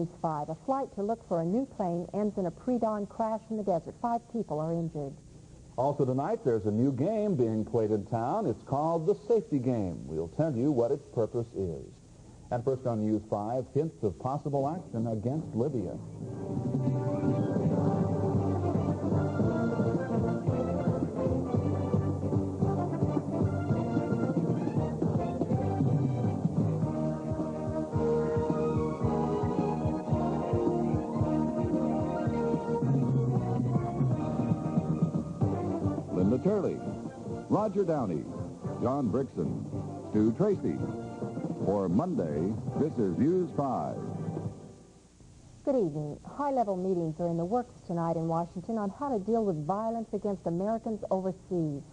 News 5. A flight to look for a new plane ends in a pre-dawn crash in the desert. 5 people are injured. Also tonight, there's a new game being played in town. It's called the safety game. We'll tell you what its purpose is. And first on News 5, hints of possible action against Libya. Turley, Roger Downey, Jon Bricton, Stu Tracy. For Monday, this is News 5. Good evening. High-level meetings are in the works tonight in Washington on how to deal with violence against Americans overseas.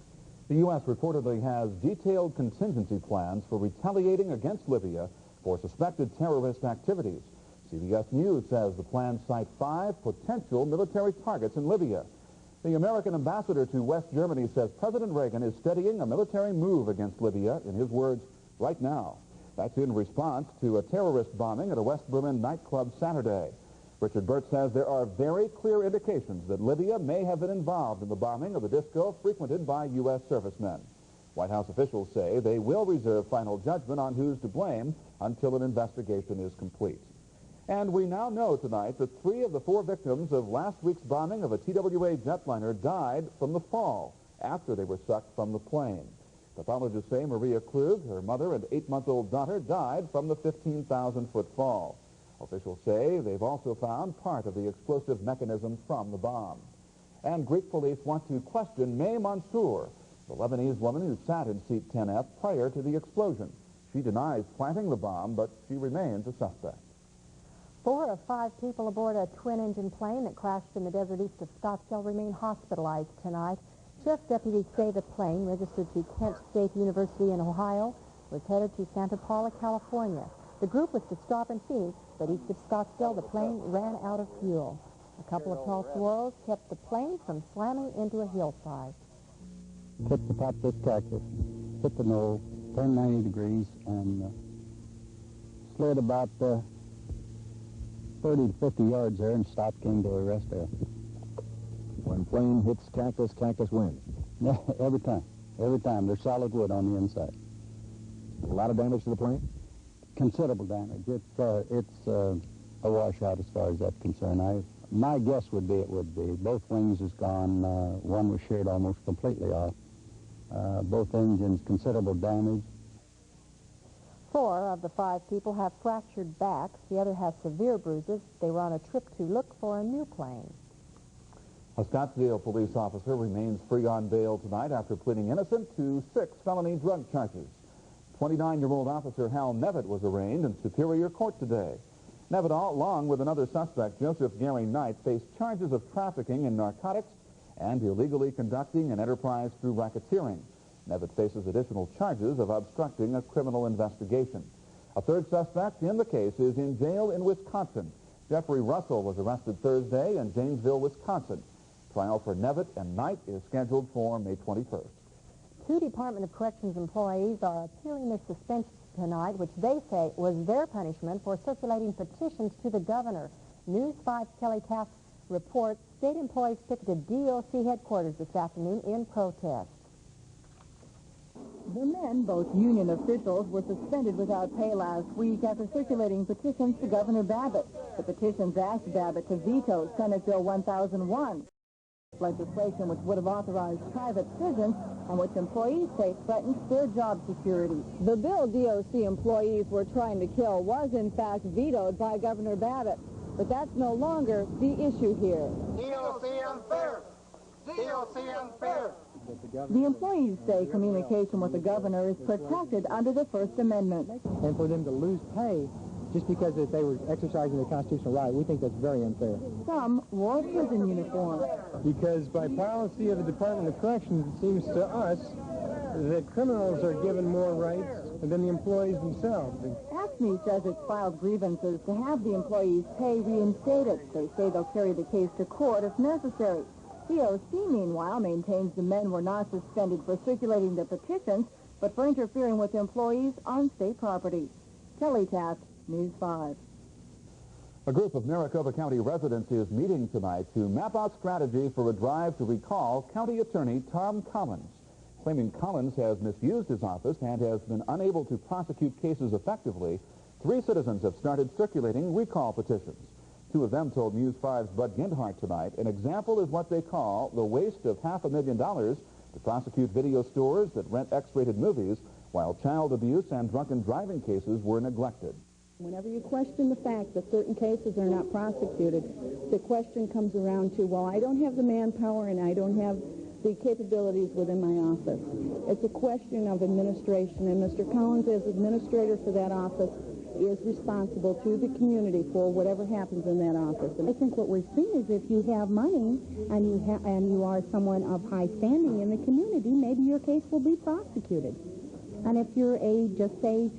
The U.S. reportedly has detailed contingency plans for retaliating against Libya for suspected terrorist activities. CBS News says the plans cite 5 potential military targets in Libya. The American ambassador to West Germany says President Reagan is studying a military move against Libya, in his words, right now. That's in response to a terrorist bombing at a West Berlin nightclub Saturday. Richard Burt says there are very clear indications that Libya may have been involved in the bombing of the disco frequented by U.S. servicemen. White House officials say they will reserve final judgment on who's to blame until an investigation is complete. And we now know tonight that 3 of the 4 victims of last week's bombing of a TWA jetliner died from the fall after they were sucked from the plane. Pathologists say Maria Klug, her mother, and 8-month-old daughter died from the 15,000-foot fall. Officials say they've also found part of the explosive mechanism from the bomb. And Greek police want to question May Mansour, the Lebanese woman who sat in seat 10F prior to the explosion. She denies planting the bomb, but she remains a suspect. 4 of 5 people aboard a twin-engine plane that crashed in the desert east of Scottsdale remain hospitalized tonight. Sheriff's deputies say the plane, registered to Kent State University in Ohio, was headed to Santa Paula, California. The group was to stop in Phoenix, but east of Scottsdale, the plane ran out of fuel. A couple of tall swirls kept the plane from slamming into a hillside. Hit the top of this cactus, hit the nose, turned 90 degrees, and slid about 30 to 50 yards there and stopped, came to a rest there. When plane hits cactus, cactus wins. Yeah, every time. Every time. There's solid wood on the inside. A lot of damage to the plane? Considerable damage. It's a washout as far as that's concerned. My guess would be it would be. Both wings is gone. One was sheared almost completely off. Both engines, considerable damage. 4 of the 5 people have fractured backs. The other has severe bruises. They were on a trip to look for a new plane. A Scottsdale police officer remains free on bail tonight after pleading innocent to 6 felony drug charges. 29-year-old officer Hal Nevitt was arraigned in Superior Court today. Nevitt, along with another suspect, Joseph Gary Knight, faced charges of trafficking in narcotics and illegally conducting an enterprise through racketeering. Nevitt faces additional charges of obstructing a criminal investigation. A 3rd suspect in the case is in jail in Wisconsin. Jeffrey Russell was arrested Thursday in Janesville, Wisconsin. Trial for Nevitt and Knight is scheduled for May 21st. 2 Department of Corrections employees are appealing their suspension tonight, which they say was their punishment for circulating petitions to the governor. News 5's Kelly Taft reports state employees picketed D.O.C. headquarters this afternoon in protest. The men, both union officials, were suspended without pay last week after circulating petitions to Governor Babbitt. The petitions asked Babbitt to veto Senate Bill 1001, legislation which would have authorized private prisons and which employees say threatens their job security. The bill DOC employees were trying to kill was, in fact, vetoed by Governor Babbitt. But that's no longer the issue here. DOC unfair! DOC unfair! The employees say communication with the governor is protected under the First Amendment. And for them to lose pay just because they were exercising their constitutional right, we think that's very unfair. Some wore prison uniforms. Because by policy of the Department of Corrections, it seems to us that criminals are given more rights than the employees themselves. AFSCME says it's filed grievances to have the employees' pay reinstated. They say they'll carry the case to court if necessary. DOC, meanwhile, maintains the men were not suspended for circulating the petitions, but for interfering with employees on state property. Kelly Taft, News 5. A group of Maricopa County residents is meeting tonight to map out strategy for a drive to recall County Attorney Tom Collins. Claiming Collins has misused his office and has been unable to prosecute cases effectively, 3 citizens have started circulating recall petitions. 2 of them told News 5's Bud Gindhart tonight an example is what they call the waste of $500,000 to prosecute video stores that rent X-rated movies while child abuse and drunken driving cases were neglected. Whenever you question the fact that certain cases are not prosecuted, the question comes around to, well, I don't have the manpower and I don't have the capabilities within my office. It's a question of administration, and Mr. Collins, as administrator for that office, is responsible to the community for whatever happens in that office. And I think what we're seeing is if you have money and you are someone of high standing in the community, maybe your case will be prosecuted. And if you're just a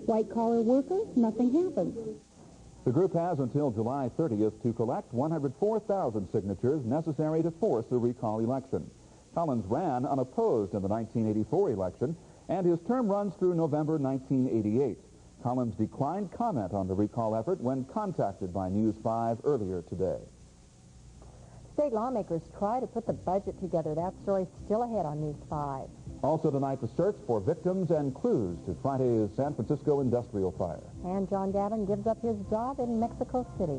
white-collar worker, nothing happens. The group has until July 30th to collect 104,000 signatures necessary to force a recall election. Collins ran unopposed in the 1984 election, and his term runs through November 1988. Collins declined comment on the recall effort when contacted by News 5 earlier today. State lawmakers try to put the budget together. That story's still ahead on News 5. Also tonight, the search for victims and clues to Friday's San Francisco industrial fire. And John Gavin gives up his job in Mexico City.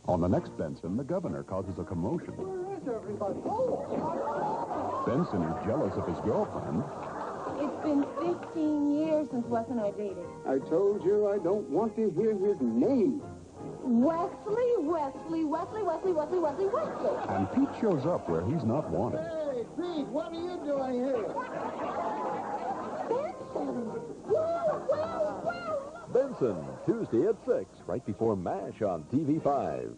On the next Benson, the governor causes a commotion. Where is everybody? Benson is jealous of his girlfriend. It's been 15 years since Wes and I dated. I told you I don't want to hear his name. Wesley. And Pete shows up where he's not wanted. Hey, Pete, what are you doing here? Benson, Tuesday at 6, right before MASH on TV5.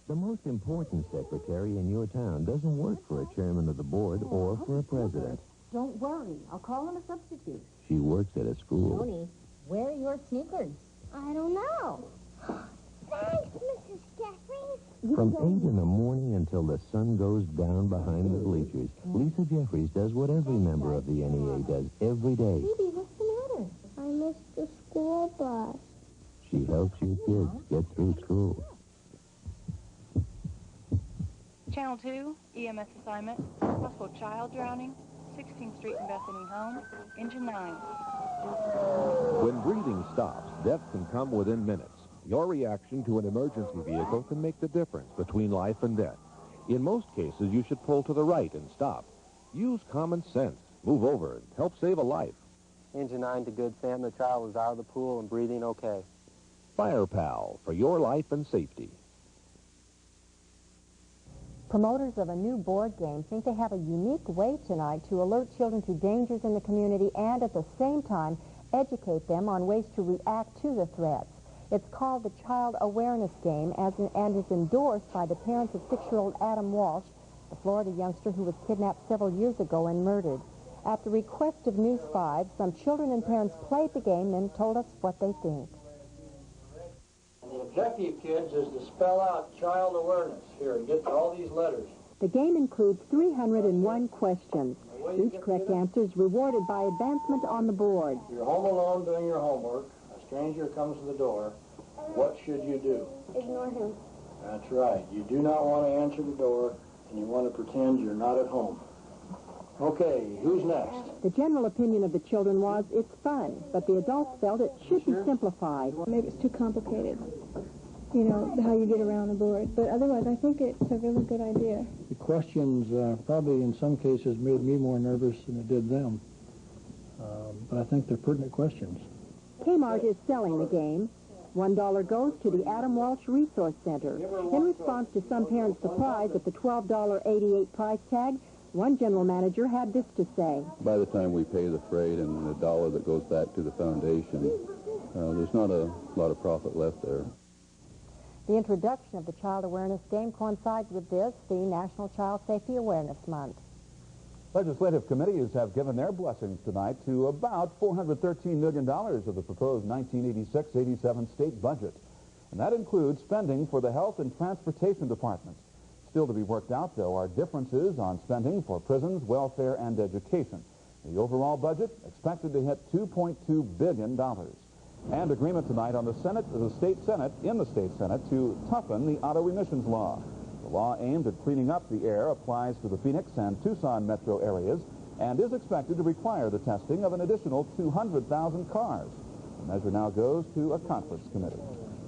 The most important secretary in your town doesn't work for a chairman of the board or for a president. Don't worry. I'll call him a substitute. She works at a school. Tony, where are your sneakers? I don't know. Thanks, Mrs. Jeffries. From 8 in the morning until the sun goes down behind the bleachers, Lisa Jeffries does what every member of the NEA does every day. Phoebe, what's the matter? I missed the school bus. She helps your kids get through school. Channel 2, EMS assignment, possible child drowning, 16th Street and Bethany Home, engine 9. When breathing stops, death can come within minutes. Your reaction to an emergency vehicle can make the difference between life and death. In most cases, you should pull to the right and stop. Use common sense. Move over and help save a life. Engine 9 to good, Sam. The child is out of the pool and breathing okay. Fire Pal, for your life and safety. Promoters of a new board game think they have a unique way tonight to alert children to dangers in the community and at the same time educate them on ways to react to the threats. It's called the Child Awareness Game and is endorsed by the parents of 6-year-old Adam Walsh, the Florida youngster who was kidnapped several years ago and murdered. At the request of News 5, some children and parents played the game and told us what they think. And the objective, kids, is to spell out child awareness here and get to all these letters. The game includes 301 questions. Each correct answer is rewarded by advancement on the board. You're home alone doing your homework. A stranger comes to the door. What should you do? Ignore him. That's right. You do not want to answer the door, and you want to pretend you're not at home. Okay, who's next? The general opinion of the children was it's fun, but the adults felt it should be simplified. Maybe it's too complicated, you know, how you get around the board. But otherwise, I think it's a really good idea. The questions probably in some cases made me more nervous than it did them. But I think they're pertinent questions. Kmart is selling the game. $1 goes to the Adam Walsh Resource Center. In response to some parents' surprise at the $12.88 price tag, one general manager had this to say. By the time we pay the freight and the dollar that goes back to the foundation, There's not a lot of profit left there. The introduction of the Child Awareness Game coincides with this, the National Child Safety Awareness Month. Legislative committees have given their blessings tonight to about $413 million of the proposed 1986-87 state budget. And that includes spending for the Health and Transportation Departments. Still to be worked out, though, are differences on spending for prisons, welfare, and education. The overall budget expected to hit $2.2 billion. And agreement tonight on the state Senate to toughen the auto emissions law. The law aimed at cleaning up the air applies to the Phoenix and Tucson metro areas and is expected to require the testing of an additional 200,000 cars. The measure now goes to a conference committee.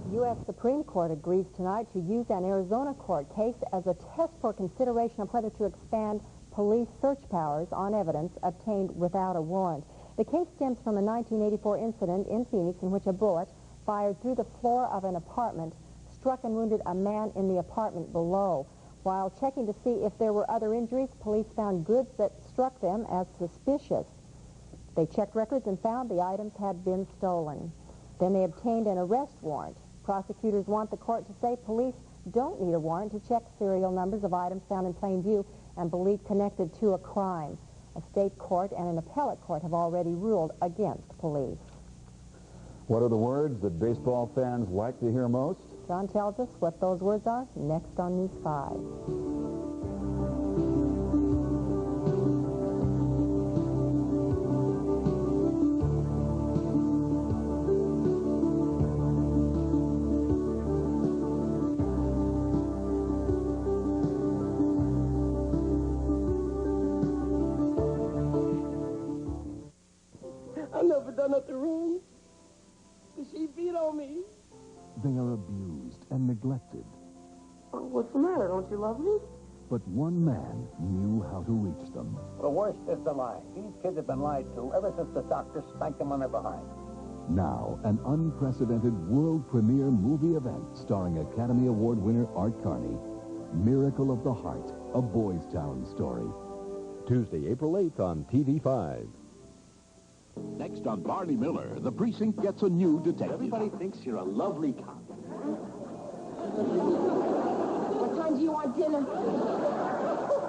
The U.S. Supreme Court agrees tonight to use an Arizona court case as a test for consideration of whether to expand police search powers on evidence obtained without a warrant. The case stems from a 1984 incident in Phoenix in which a bullet fired through the floor of an apartment struck and wounded a man in the apartment below. While checking to see if there were other injuries, police found goods that struck them as suspicious. They checked records and found the items had been stolen. Then they obtained an arrest warrant. Prosecutors want the court to say police don't need a warrant to check serial numbers of items found in plain view and believed connected to a crime. A state court and an appellate court have already ruled against police. What are the words that baseball fans like to hear most? John tells us what those words are next on News 5. I never done nothing wrong. She beat on me. They are abused and neglected. Oh, what's the matter? Don't you love me? But one man knew how to reach them. The worst is the lie. These kids have been lied to ever since the doctors spanked them on their behind. Now, an unprecedented world premiere movie event starring Academy Award winner Art Carney. Miracle of the Heart, a Boys Town story. Tuesday, April 8th on TV5. Next on Barney Miller, the precinct gets a new detective. Everybody thinks you're a lovely cop. What time do you want dinner?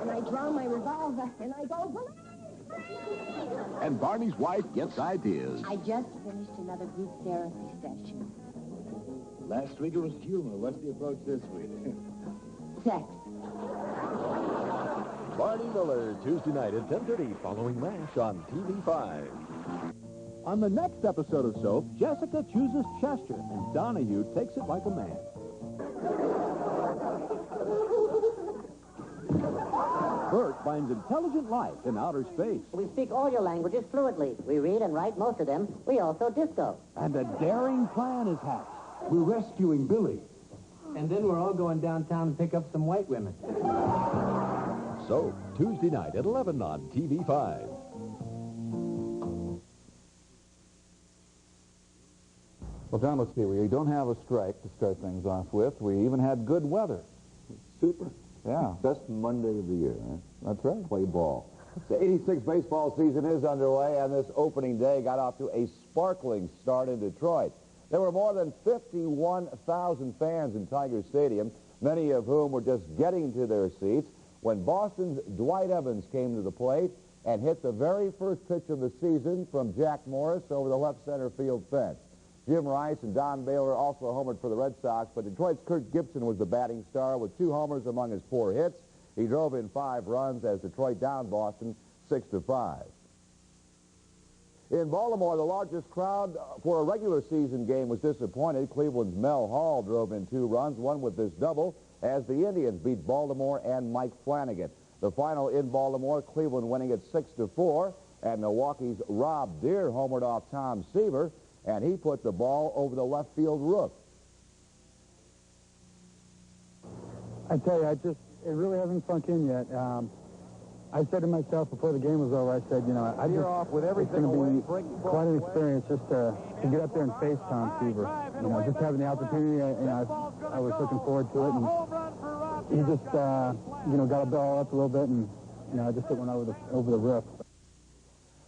And I draw my revolver, and I go, And Barney's wife gets ideas. I just finished another group therapy session. Last week it was humor. What's the approach this week? Sex. Barney Miller, Tuesday night at 10:30, following MASH on TV5. On the next episode of Soap, Jessica chooses Chester, and Donahue takes it like a man. Bert finds intelligent life in outer space. We speak all your languages fluently. We read and write most of them. We also disco. And a daring plan is hatched. We're rescuing Billy. And then we're all going downtown to pick up some white women. Soap, Tuesday night at 11 on TV5. Well, John, let's see. We don't have a strike to start things off with. We even had good weather. Super. Yeah. Best Monday of the year, huh? That's right. Play ball. The 86 baseball season is underway, and this opening day got off to a sparkling start in Detroit. There were more than 51,000 fans in Tiger Stadium, many of whom were just getting to their seats when Boston's Dwight Evans came to the plate and hit the very first pitch of the season from Jack Morris over the left center field fence. Jim Rice and Don Baylor also homered for the Red Sox, but Detroit's Kirk Gibson was the batting star with 2 homers among his 4 hits. He drove in 5 runs as Detroit downed Boston 6-5. In Baltimore, the largest crowd for a regular season game was disappointed. Cleveland's Mel Hall drove in 2 runs, one with this double, as the Indians beat Baltimore and Mike Flanagan. The final in Baltimore, Cleveland winning it 6-4, and Milwaukee's Rob Deere homered off Tom Seaver, and he put the ball over the left field roof. I tell you, it really hasn't sunk in yet. I said to myself before the game was over, I said, you know, it's going to be quite an experience just to get up there and face Tom Seaver. You know, just having the opportunity, I was looking forward to it, and he just, got a ball up a little bit, and, I just hit one over the roof.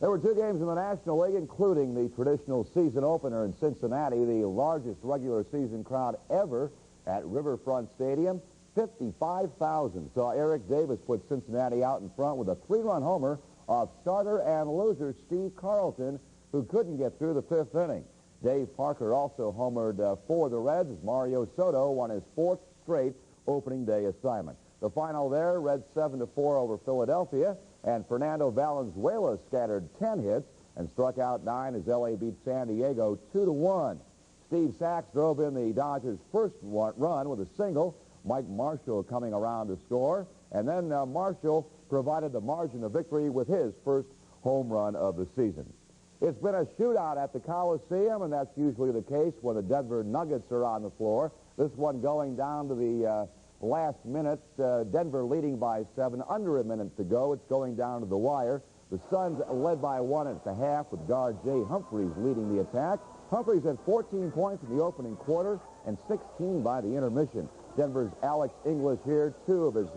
There were two games in the National League, including the traditional season opener in Cincinnati, the largest regular season crowd ever at Riverfront Stadium. 55,000 saw Eric Davis put Cincinnati out in front with a 3-run homer of starter and loser Steve Carlton, who couldn't get through the 5th inning. Dave Parker also homered for the Reds as Mario Soto won his 4th straight opening day assignment. The final there, Reds 7-4 over Philadelphia, and Fernando Valenzuela scattered 10 hits and struck out 9 as L.A. beat San Diego 2-1. Steve Sachs drove in the Dodgers' first run with a single, Mike Marshall coming around to score, and then Marshall provided the margin of victory with his first home run of the season. It's been a shootout at the Coliseum, and that's usually the case when the Denver Nuggets are on the floor. This one going down to the last minute, Denver leading by 7, under a minute to go. It's going down to the wire. The Suns led by 1 at the half with guard Jay Humphries leading the attack. Humphries had 14 points in the opening quarter and 16 by the intermission. Denver's Alex English here, 2 of his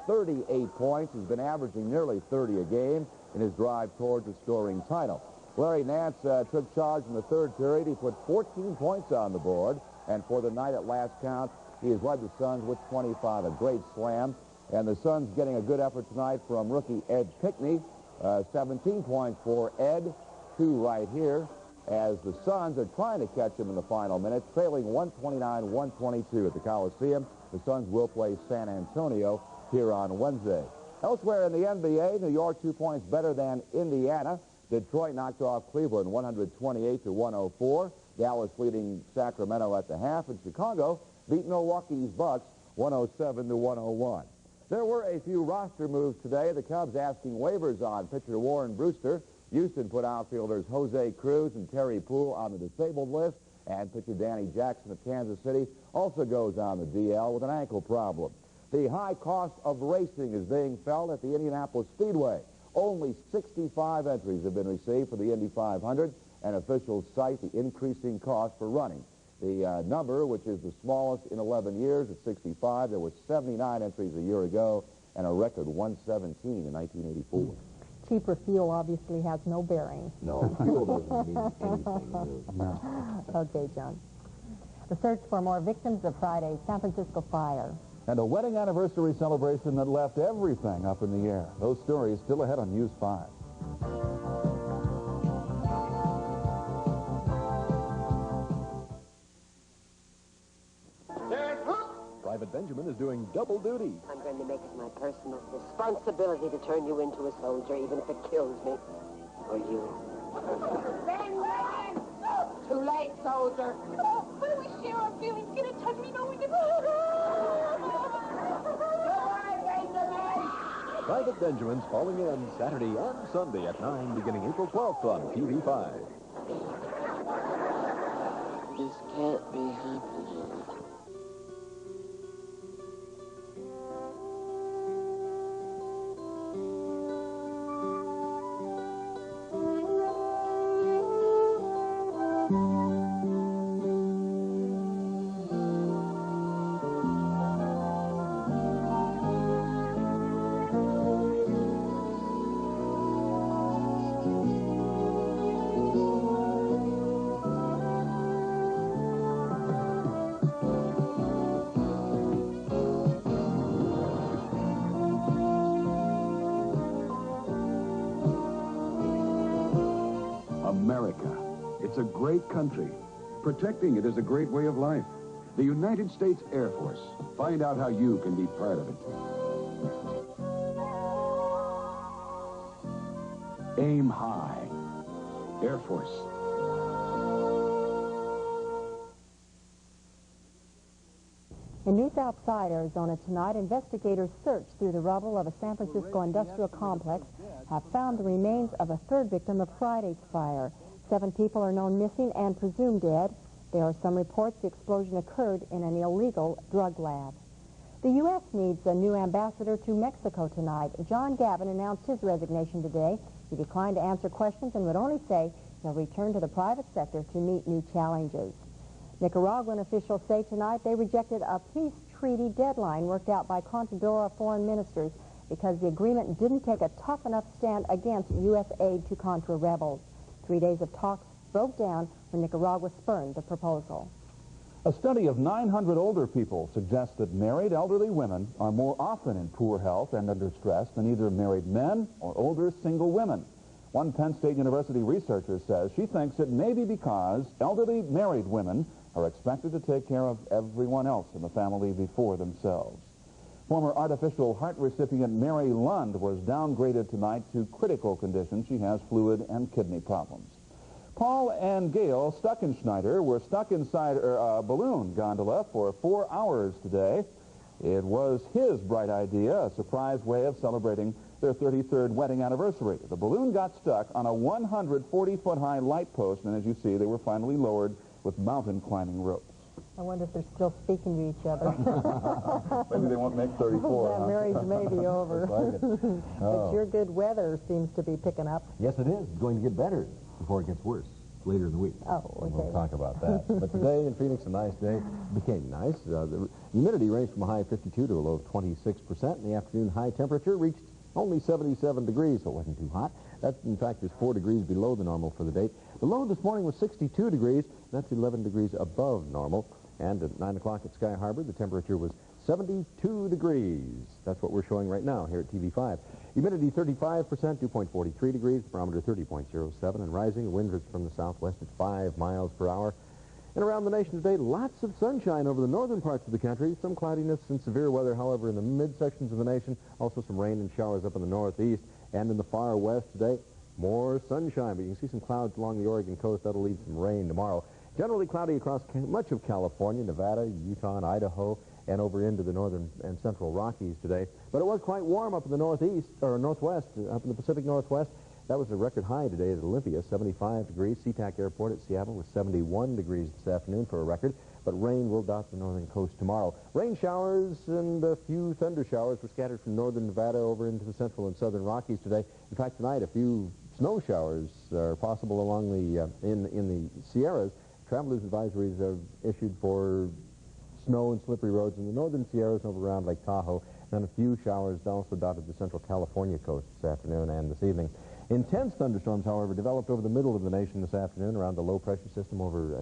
38 points. He's been averaging nearly 30 a game in his drive towards the scoring title. Larry Nance took charge in the 3rd period. He put 14 points on the board, and for the night at last count, he has led the Suns with 25, a great slam. And the Suns getting a good effort tonight from rookie Ed Pickney. 17 points for Ed, 2 right here, as the Suns are trying to catch him in the final minutes, trailing 129-122 at the Coliseum. The Suns will play San Antonio here on Wednesday. Elsewhere in the NBA, New York 2 points better than Indiana. Detroit knocked off Cleveland 128-104. Dallas leading Sacramento at the half, and Chicago beat Milwaukee's Bucks 107-101. There were a few roster moves today. The Cubs asking waivers on pitcher Warren Brewster. Houston put outfielders Jose Cruz and Terry Poole on the disabled list, and pitcher Danny Jackson of Kansas City also goes on the DL with an ankle problem. The high cost of racing is being felt at the Indianapolis Speedway. Only 65 entries have been received for the Indy 500, and officials cite the increasing cost for running. The number, which is the smallest in 11 years, at 65. There were 79 entries a year ago and a record 117 in 1984. Cheaper fuel obviously has no bearing. No, fuel doesn't mean anything. No. Okay, John. The search for more victims of Friday's San Francisco fire. And a wedding anniversary celebration that left everything up in the air. Those stories still ahead on News 5. Private Benjamin is doing double duty. I'm going to make it my personal responsibility to turn you into a soldier, even if it kills me. Or you. Ben! Too late, soldier. Oh, but we share our feelings. Get in touch. We know we can. Private Benjamin's falling in Saturday and Sunday at 9, beginning April 12th on TV5. This can't be happening. America. It's a great country. Protecting it is a great way of life. The United States Air Force. Find out how you can be part of it. Aim high. Air Force. In news outside Arizona tonight, investigators searched through the rubble of a San Francisco industrial complex, have found the remains of a 3rd victim of Friday's fire. 7 people are known missing and presumed dead. There are some reports the explosion occurred in an illegal drug lab. The U.S. needs a new ambassador to Mexico tonight. John Gavin announced his resignation today. He declined to answer questions and would only say he'll return to the private sector to meet new challenges. Nicaraguan officials say tonight they rejected a peace treaty deadline worked out by Contadora foreign ministers because the agreement didn't take a tough enough stand against U.S. aid to Contra rebels. 3 days of talks broke down when Nicaragua spurned the proposal. A study of 900 older people suggests that married elderly women are more often in poor health and under stress than either married men or older single women. One Penn State University researcher says she thinks it may be because elderly married women are expected to take care of everyone else in the family before themselves. Former artificial heart recipient Mary Lund was downgraded tonight to critical condition. She has fluid and kidney problems. Paul and Gail Stuckenschneider were stuck inside a balloon gondola for 4 hours today. It was his bright idea, a surprise way of celebrating their 33rd wedding anniversary. The balloon got stuck on a 140-foot-high light post, and as you see, they were finally lowered with mountain climbing ropes. I wonder if they're still speaking to each other. Maybe they won't make 34, That marriage may be over. But your good weather seems to be picking up. Yes, it is. It's going to get better before it gets worse later in the week. Oh, okay. We'll talk about that. But today in Phoenix, a nice day. Became nice. The humidity ranged from a high of 52 to a low of 26%. In the afternoon, high temperature reached only 77 degrees, so it wasn't too hot. That, in fact, is 4 degrees below the normal for the day. The low this morning was 62 degrees. That's 11 degrees above normal. And at 9 o'clock at Sky Harbor, the temperature was 72 degrees. That's what we're showing right now here at TV5. Humidity 35%, dew point 43 degrees, barometer 30.07, and rising. The wind is from the southwest at 5 miles per hour. And around the nation today, lots of sunshine over the northern parts of the country. Some cloudiness and severe weather, however, in the midsections of the nation. Also some rain and showers up in the northeast. And in the far west today, more sunshine. But you can see some clouds along the Oregon coast. That'll lead some rain tomorrow. Generally cloudy across much of California, Nevada, Utah, and Idaho, and over into the northern and central Rockies today. But it was quite warm up in the northeast, or northwest, up in the Pacific Northwest. That was a record high today at Olympia, 75 degrees. SeaTac Airport at Seattle was 71 degrees this afternoon for a record. But rain will dot the northern coast tomorrow. Rain showers and a few thunder showers were scattered from northern Nevada over into the central and southern Rockies today. In fact, tonight, a few snow showers are possible along the in the Sierras. Travelers advisories are issued for snow and slippery roads in the northern Sierras and over around Lake Tahoe. And a few showers also dotted the central California coast this afternoon and this evening. Intense thunderstorms, however, developed over the middle of the nation this afternoon around the low-pressure system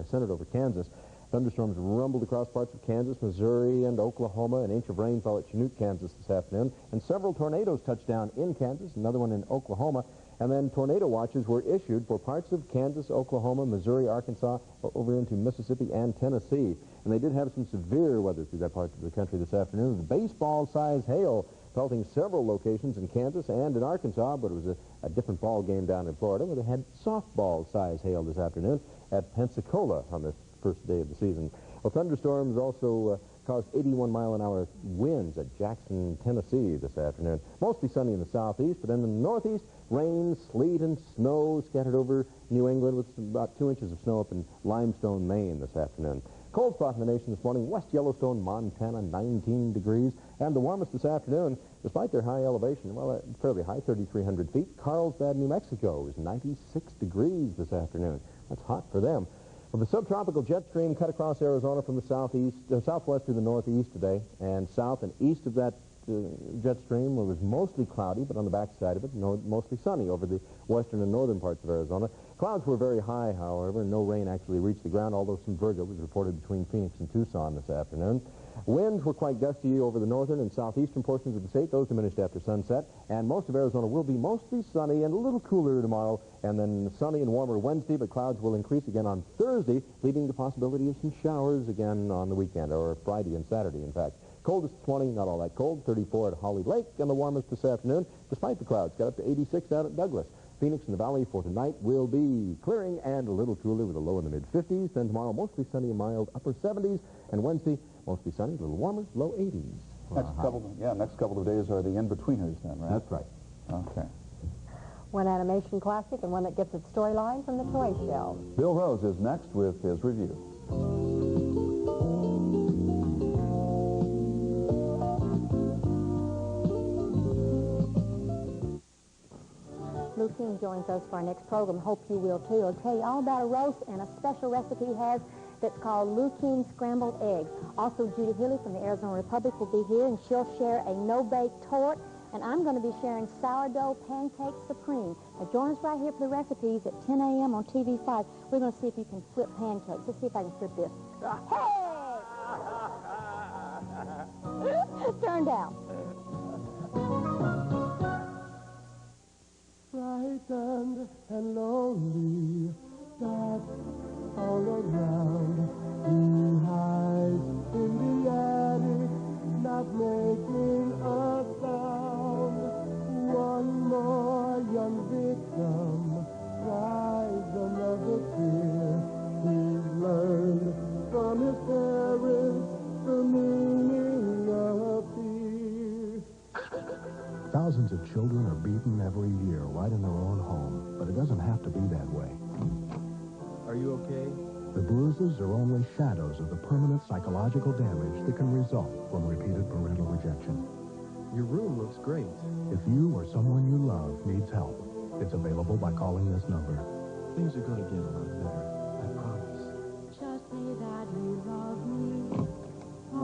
centered over Kansas. Thunderstorms rumbled across parts of Kansas, Missouri, and Oklahoma. An inch of rain fell at Chanute, Kansas this afternoon. And several tornadoes touched down in Kansas, another one in Oklahoma. And then tornado watches were issued for parts of Kansas, Oklahoma, Missouri, Arkansas, over into Mississippi and Tennessee. And they did have some severe weather through that part of the country this afternoon. Baseball-sized hail pelting several locations in Kansas and in Arkansas, but it was a different ball game down in Florida where they had softball-sized hail this afternoon at Pensacola on the first day of the season. Well, thunderstorms also caused 81-mile-an-hour winds at Jackson, Tennessee this afternoon. Mostly sunny in the southeast, but in the northeast, rain, sleet, and snow scattered over New England with about 2 inches of snow up in Limestone, Maine this afternoon. Cold spot in the nation this morning, West Yellowstone, Montana, 19 degrees. And the warmest this afternoon, despite their high elevation, well, fairly high, 3,300 feet, Carlsbad, New Mexico is 96 degrees this afternoon. That's hot for them. Well, the subtropical jet stream cut across Arizona from the southwest to the northeast today, and south and east of that jet stream was mostly cloudy, but on the backside of it, mostly sunny over the western and northern parts of Arizona. Clouds were very high, however, and no rain actually reached the ground, although some virga was reported between Phoenix and Tucson this afternoon. Winds were quite gusty over the northern and southeastern portions of the state. Those diminished after sunset, and most of Arizona will be mostly sunny and a little cooler tomorrow, and then sunny and warmer Wednesday, but clouds will increase again on Thursday, leading to the possibility of some showers again on the weekend, or Friday and Saturday, in fact. Coldest this morning, not all that cold, 34 at Holly Lake, and the warmest this afternoon, despite the clouds, got up to 86 out at Douglas. Phoenix and the Valley for tonight will be clearing and a little cooler with a low in the mid-50s. Then tomorrow, mostly sunny and mild, upper 70s. And Wednesday, mostly sunny, a little warmer, low 80s. Next couple of days are the in-betweeners then, right? That's right. Okay. One animation classic and one that gets its storyline from the toy shelves. Bill Rocz is next with his review. Lou King joins us for our next program. Hope you will too. He'll tell you all about a roast and a special recipe he has that's called Lou King Scrambled Eggs. Also, Judy Healy from the Arizona Republic will be here, and she'll share a no-bake tort and I'm going to be sharing sourdough pancake supreme. Now, join us right here for the recipes at 10 a.m. on TV5. We're going to see if you can flip pancakes. Let's see if I can flip this. Hey! Turn down. Frightened and lonely, dark all around. He hides in the attic, not making a sound. One more young victim cries another tear. He's learned from his parents the meaning of fear. Thousands of children are beaten every year right in their own home, but it doesn't have to be that way. Are you okay? The bruises are only shadows of the permanent psychological damage that can result from repeated parental rejection. Your room looks great. If you or someone you love needs help, it's available by calling this number. Things are going to get a lot better. I promise. Just say that you love me. I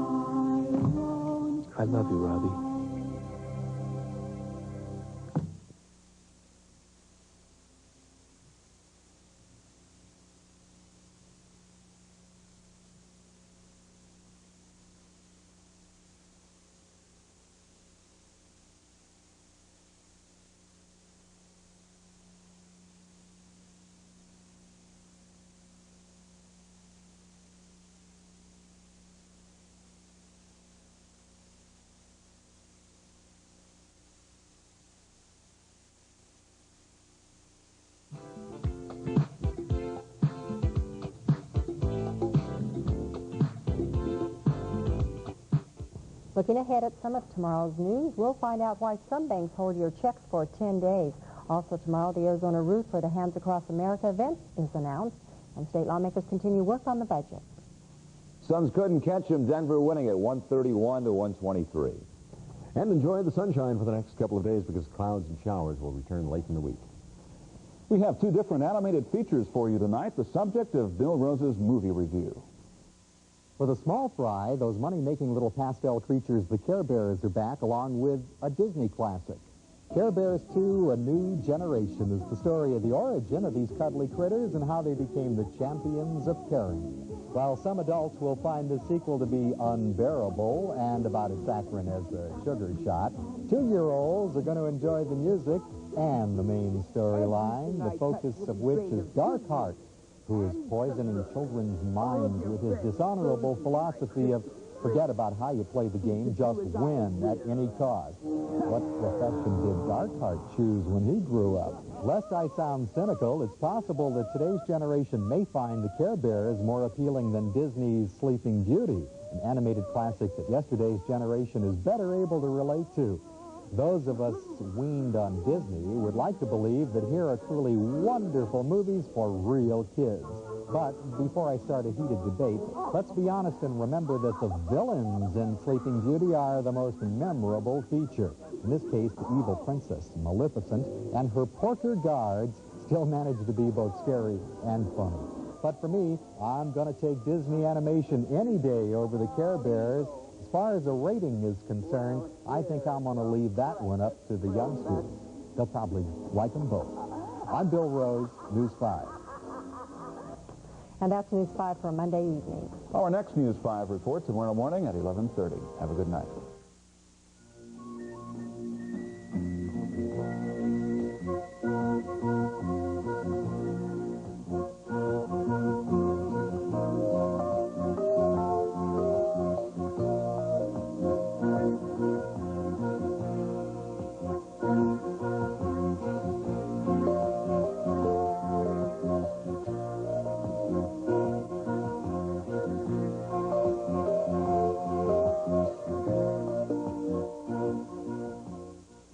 won't. I love you, Robbie. Looking ahead at some of tomorrow's news, we'll find out why some banks hold your checks for 10 days. Also tomorrow, the Arizona route for the Hands Across America event is announced, and state lawmakers continue work on the budget. Suns couldn't catch him. Denver winning at 131 to 123. And enjoy the sunshine for the next couple of days because clouds and showers will return late in the week. We have two different animated features for you tonight, the subject of Bill Rose's movie review. For the small fry, those money-making little pastel creatures, the Care Bears, are back, along with a Disney classic. Care Bears 2, A New Generation, is the story of the origin of these cuddly critters and how they became the champions of caring. While some adults will find the sequel to be unbearable and about as saccharine as the sugar shot, 2-year-olds are going to enjoy the music and the main storyline, the focus of which is Darkheart, who is poisoning children's minds with his dishonorable philosophy of forget about how you play the game, just win at any cost. What profession did Darkheart choose when he grew up? Lest I sound cynical, it's possible that today's generation may find the Care Bears more appealing than Disney's Sleeping Beauty, an animated classic that yesterday's generation is better able to relate to. Those of us weaned on Disney would like to believe that here are truly wonderful movies for real kids. But before I start a heated debate, let's be honest and remember that the villains in Sleeping Beauty are the most memorable feature. In this case, the evil princess, Maleficent, and her porter guards still manage to be both scary and funny. But for me, I'm going to take Disney animation any day over the Care Bears. As far as a rating is concerned, I think I'm going to leave that one up to the youngsters. They'll probably like them both. I'm Bill Rocz, News 5. And that's News 5 for Monday evening. Our next News 5 report tomorrow morning at 11:30. Have a good night.